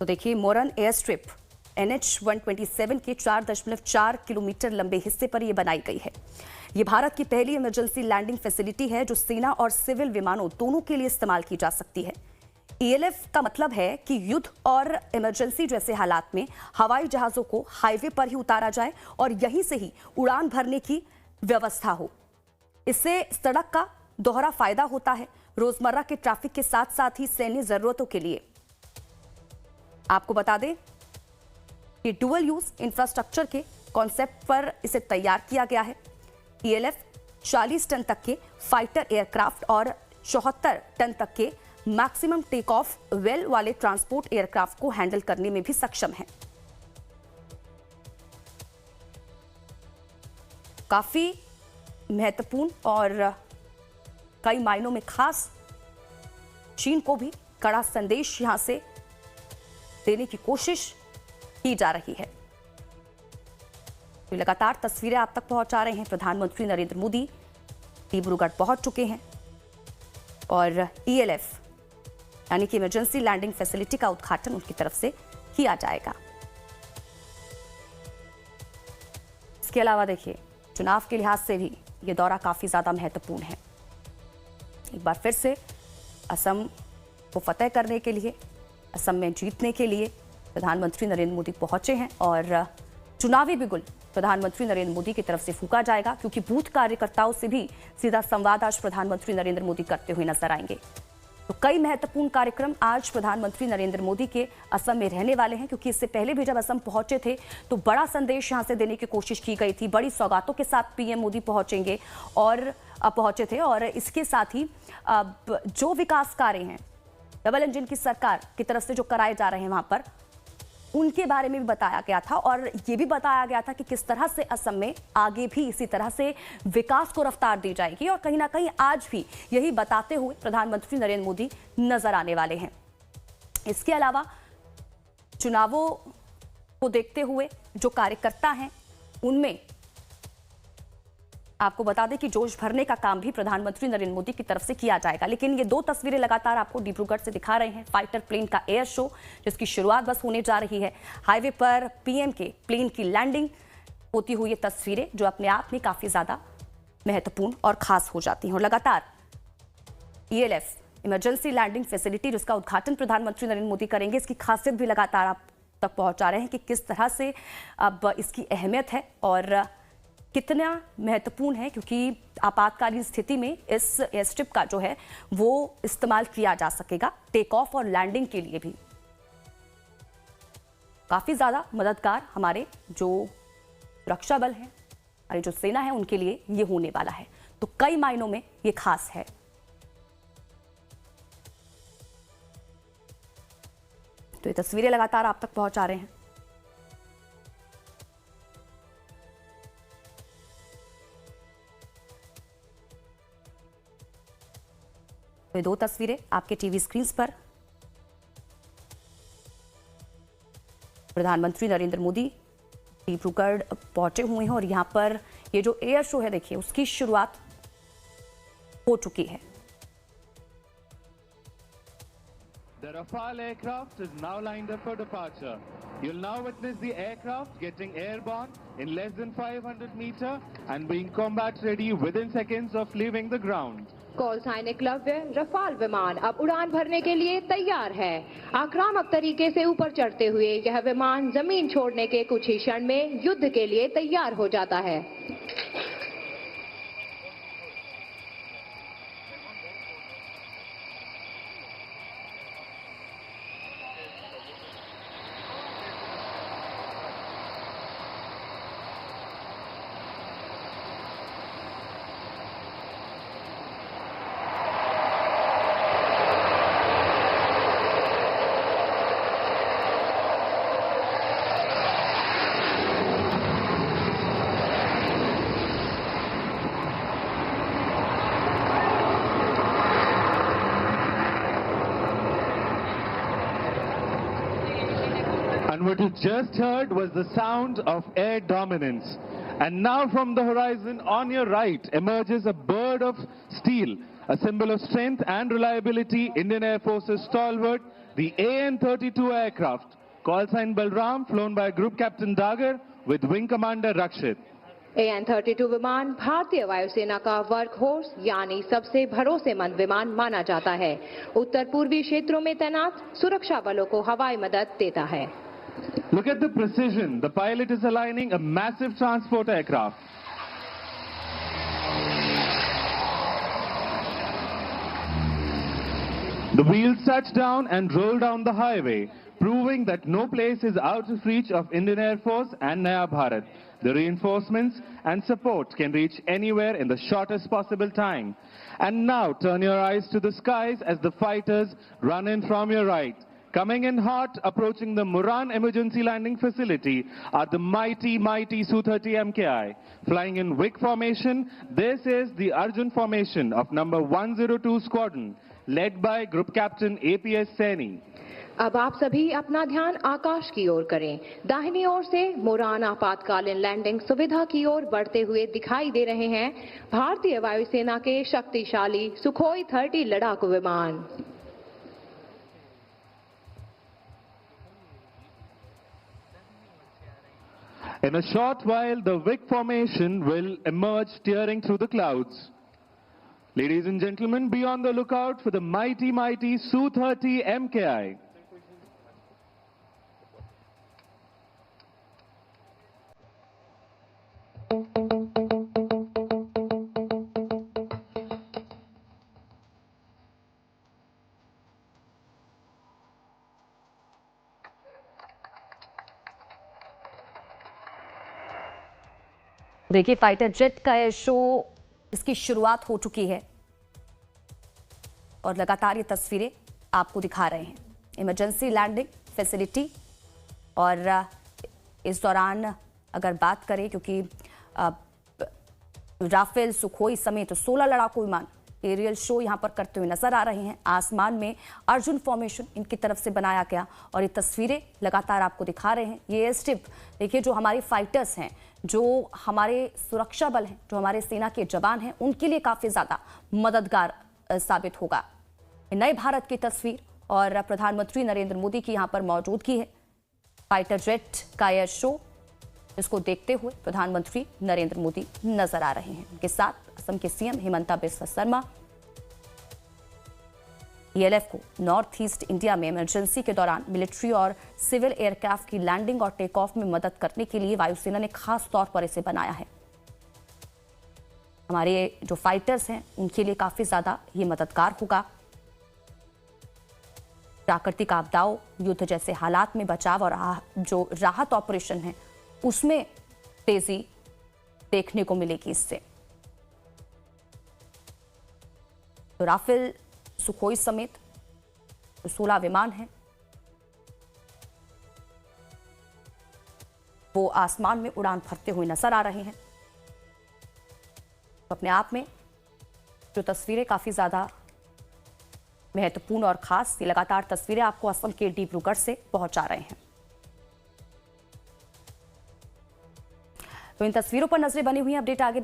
तो देखिए, मोरन air strip NH-127 के 4.4 किलोमीटर लंबे हिस्से पर यह बनाई गई है। ये भारत की पहली इमरजेंसी लैंडिंग फैसिलिटी है जो सेना और सिविल विमानों दोनों के लिए इस्तेमाल की जा सकती है। ELF का मतलब है कि युद्ध और इमरजेंसी जैसे हालात में हवाई जहाजों को हाईवे पर ही उतारा जाए और यहीं से ही उड़ान भरने की व्यवस्था हो। इससे सड़क का दोहरा फायदा होता है, रोजमर्रा के ट्रैफिक के साथ साथ ही सैन्य जरूरतों के लिए। आपको बता दें कि डुअल यूज इंफ्रास्ट्रक्चर के कॉन्सेप्ट पर इसे तैयार किया गया है। ELF 40 टन तक के फाइटर एयरक्राफ्ट और 74 टन तक के मैक्सिमम टेक ऑफ वेल वाले ट्रांसपोर्ट एयरक्राफ्ट को हैंडल करने में भी सक्षम है। काफी महत्वपूर्ण और कई मायनों में खास, चीन को भी कड़ा संदेश यहां से देने की कोशिश की जा रही है। तो लगातार तस्वीरें आप तक पहुंचा रहे हैं। प्रधानमंत्री नरेंद्र मोदी डिब्रूगढ़ पहुंच चुके हैं और ELF यानी कि इमरजेंसी लैंडिंग फैसिलिटी का उद्घाटन उनकी तरफ से किया जाएगा। इसके अलावा देखिए, चुनाव के लिहाज से भी ये दौरा काफी ज्यादा महत्वपूर्ण है। एक बार फिर से असम को फतेह करने के लिए, असम में जीतने के लिए प्रधानमंत्री नरेंद्र मोदी पहुंचे हैं और चुनावी बिगुल प्रधानमंत्री नरेंद्र मोदी की तरफ से फूंका जाएगा, क्योंकि बूथ कार्यकर्ताओं से भी सीधा संवाद आज प्रधानमंत्री नरेंद्र मोदी करते हुए नजर आएंगे। तो कई महत्वपूर्ण कार्यक्रम आज प्रधानमंत्री नरेंद्र मोदी के असम में रहने वाले हैं, क्योंकि इससे पहले भी जब असम पहुंचे थे तो बड़ा संदेश यहां से देने की कोशिश की गई थी। बड़ी सौगातों के साथ PM मोदी पहुंचेंगे और पहुंचे थे, और इसके साथ ही जो विकास कार्य हैं डबल इंजन की सरकार की तरफ से जो कराए जा रहे हैं वहां पर, उनके बारे में भी बताया गया था। और ये भी बताया गया था कि किस तरह से असम में आगे भी इसी तरह से विकास को रफ्तार दी जाएगी, और कहीं ना कहीं आज भी यही बताते हुए प्रधानमंत्री नरेंद्र मोदी नजर आने वाले हैं। इसके अलावा चुनावों को देखते हुए जो कार्यकर्ता हैं उनमें आपको बता दें कि जोश भरने का काम भी प्रधानमंत्री नरेंद्र मोदी की तरफ से किया जाएगा। लेकिन ये दो तस्वीरें लगातार आपको डिब्रूगढ़ से दिखा रहे हैं। फाइटर प्लेन का एयर शो जिसकी शुरुआत बस होने जा रही है। हाईवे पर PM के प्लेन की लैंडिंग होती हुई ये तस्वीरें जो अपने आप में काफी ज्यादा महत्वपूर्ण और खास हो जाती हैं। और लगातार ELF इमरजेंसी लैंडिंग फैसिलिटी जिसका उद्घाटन प्रधानमंत्री नरेंद्र मोदी करेंगे, इसकी खासियत भी लगातार आप तक पहुंचा रहे हैं कि किस तरह से अब इसकी अहमियत है और कितना महत्वपूर्ण है, क्योंकि आपातकालीन स्थिति में इस एयर स्ट्रिप का जो है वो इस्तेमाल किया जा सकेगा टेक ऑफ और लैंडिंग के लिए भी। काफी ज्यादा मददगार हमारे जो रक्षा बल है, हमारी जो सेना है, उनके लिए ये होने वाला है। तो कई मायनों में ये खास है। तो ये तस्वीरें लगातार आप तक पहुंचा रहे हैं। ये दो तस्वीरें आपके टीवी स्क्रीन पर प्रधानमंत्री नरेंद्र मोदी डिब्रूगढ़ पहुंचे हुए हैं और यहां पर ये जो एयर शो है देखिए उसकी शुरुआत हो चुकी है। The Rafale aircraft is now lined up for departure. You'll now witness the aircraft getting airborne in less than 500 meters and being combat ready within seconds of leaving the ground. Call sign Eklavya Rafale विमान अब उड़ान भरने के लिए तैयार है। आक्रामक तरीके से ऊपर चढ़ते हुए यह विमान जमीन छोड़ने के कुछ ही क्षण में युद्ध के लिए तैयार हो जाता है। And what you just heard was the sound of air dominance. And now from the horizon on your right emerges a bird of steel, a symbol of strength and reliability, Indian Air Force's stalwart the AN-32 aircraft, call sign Balram, flown by Group Captain Dagar with Wing Commander Rakshit. AN-32 विमान भारतीय वायुसेना का work horse यानी सबसे भरोसेमंद विमान माना जाता है। उत्तर पूर्वी क्षेत्रों में तैनात सुरक्षा बलों को हवाई मदद देता है। Look at the precision. The pilot is aligning a massive transport aircraft. The wheels touch down and roll down the highway, proving that no place is out of reach of Indian Air Force and Naya Bharat. The reinforcements and support can reach anywhere in the shortest possible time. And now turn your eyes to the skies as the fighters run in from your right. Coming in hot, approaching the Muran Emergency Landing Facility are the mighty Su-30 MKI. Flying in WIC formation, this is the Arjun formation of number 102 Squadron, led by Group Captain APS Saini. अब आप सभी अपना ध्यान आकाश की ओर करें। दाहिनी ओर से मुरान आपातकालीन लैंडिंग सुविधा की ओर बढ़ते हुए दिखाई दे रहे हैं भारतीय वायुसेना के शक्तिशाली सुखोई 30 लड़ाकू विमान। In a short while, the WIC formation will emerge tearing through the clouds. Ladies and gentlemen, be on the lookout for the mighty Su-30 MKI. देखिए, फाइटर जेट का एयर शो इसकी शुरुआत हो चुकी है और लगातार ये तस्वीरें आपको दिखा रहे हैं। इमरजेंसी लैंडिंग फैसिलिटी और इस दौरान अगर बात करें, क्योंकि राफेल, सुखोई समेत 16 लड़ाकू विमान एरियल शो यहां पर करते हुए नजर आ रहे हैं। आसमान में अर्जुन फॉर्मेशन इनकी तरफ से बनाया गया और ये तस्वीरें लगातार आपको दिखा रहे हैं। ये एयर स्ट्रिप देखिए, जो हमारे फाइटर्स हैं, जो हमारे सुरक्षा बल हैं, जो हमारे सेना के जवान हैं, उनके लिए काफी ज्यादा मददगार साबित होगा। नए भारत की तस्वीर और प्रधानमंत्री नरेंद्र मोदी की यहां पर मौजूदगी है। फाइटर जेट का एयर शो, इसको देखते हुए प्रधानमंत्री नरेंद्र मोदी नजर आ रहे हैं। उनके साथ असम के सीएम हिमंता बिस्वा शर्मा। ELF को नॉर्थ ईस्ट इंडिया में इमरजेंसी के दौरान मिलिट्री और सिविल एयरक्राफ्ट की लैंडिंग और टेक ऑफ में मदद करने के लिए वायुसेना ने खास तौर पर इसे बनाया है। हमारे जो फाइटर्स हैं, उनके लिए काफी ज्यादा ये मददगार होगा। प्राकृतिक आपदाओं, युद्ध जैसे हालात में बचाव और जो राहत ऑपरेशन है, उसमें तेजी देखने को मिलेगी इससे। तो राफेल, सुखोई समेत 16 विमान हैं, वो आसमान में उड़ान भरते हुए नजर आ रहे हैं। तो अपने आप में जो तस्वीरें काफी ज्यादा महत्वपूर्ण और खास, ये लगातार तस्वीरें आपको असम के डिब्रूगढ़ से पहुंचा रहे हैं। तो इन तस्वीरों पर नजरें बनी हुई हैं। अपडेट आगे